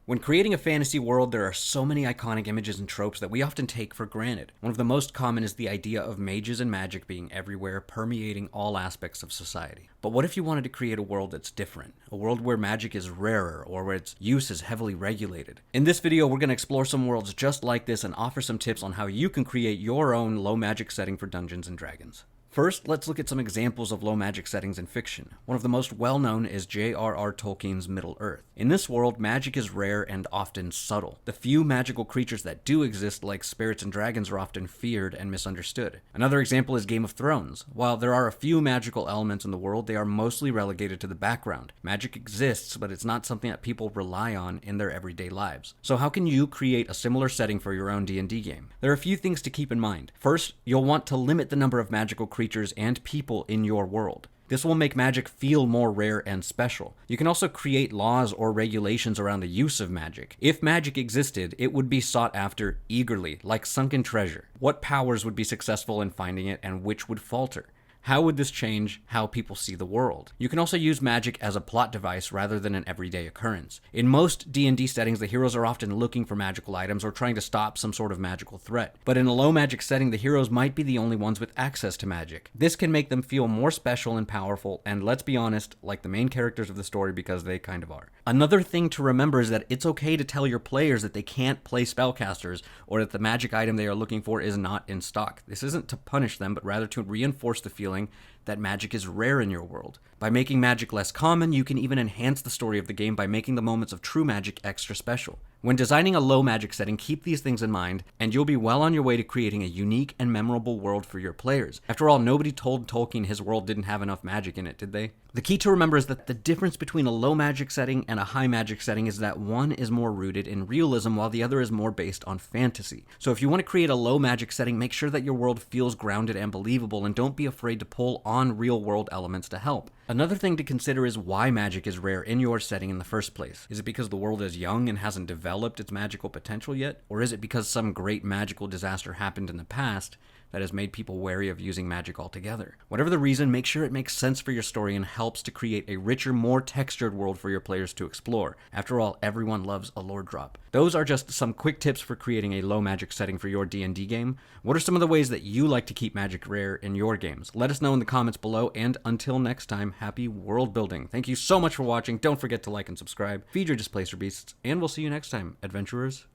When creating a fantasy world, there are so many iconic images and tropes that we often take for granted. One of the most common is the idea of mages and magic being everywhere, permeating all aspects of society. But what if you wanted to create a world that's different? A world where magic is rarer, or where its use is heavily regulated? In this video, we're going to explore some worlds just like this and offer some tips on how you can create your own low magic setting for Dungeons & Dragons. First, let's look at some examples of low magic settings in fiction. One of the most well-known is J.R.R. Tolkien's Middle-earth. In this world, magic is rare and often subtle. The few magical creatures that do exist, like spirits and dragons, are often feared and misunderstood. Another example is Game of Thrones. While there are a few magical elements in the world, they are mostly relegated to the background. Magic exists, but it's not something that people rely on in their everyday lives. So how can you create a similar setting for your own D&D game? There are a few things to keep in mind. First, you'll want to limit the number of magical creatures and people in your world. This will make magic feel more rare and special. You can also create laws or regulations around the use of magic. If magic existed, it would be sought after eagerly, like sunken treasure. What powers would be successful in finding it and which would falter? How would this change how people see the world? You can also use magic as a plot device rather than an everyday occurrence. In most D&D settings, the heroes are often looking for magical items or trying to stop some sort of magical threat. But in a low magic setting, the heroes might be the only ones with access to magic. This can make them feel more special and powerful, and let's be honest, like the main characters of the story, because they kind of are. Another thing to remember is that it's okay to tell your players that they can't play spellcasters or that the magic item they are looking for is not in stock. This isn't to punish them, but rather to reinforce the feeling that magic is rare in your world. By making magic less common, you can even enhance the story of the game by making the moments of true magic extra special. When designing a low magic setting, keep these things in mind, and you'll be well on your way to creating a unique and memorable world for your players. After all, nobody told Tolkien his world didn't have enough magic in it, did they? The key to remember is that the difference between a low magic setting and a high magic setting is that one is more rooted in realism while the other is more based on fantasy. So if you want to create a low magic setting, make sure that your world feels grounded and believable, and don't be afraid to pull on real world elements to help. Another thing to consider is why magic is rare in your setting in the first place. Is it because the world is young and hasn't developed its magical potential yet? Or is it because some great magical disaster happened in the past that has made people wary of using magic altogether? Whatever the reason, make sure it makes sense for your story and helps to create a richer, more textured world for your players to explore. After all, everyone loves a lore drop. Those are just some quick tips for creating a low magic setting for your D&D game. What are some of the ways that you like to keep magic rare in your games? Let us know in the comments below, and until next time, happy world building. Thank you so much for watching. Don't forget to like and subscribe, feed your displacer beasts, and we'll see you next time, adventurers.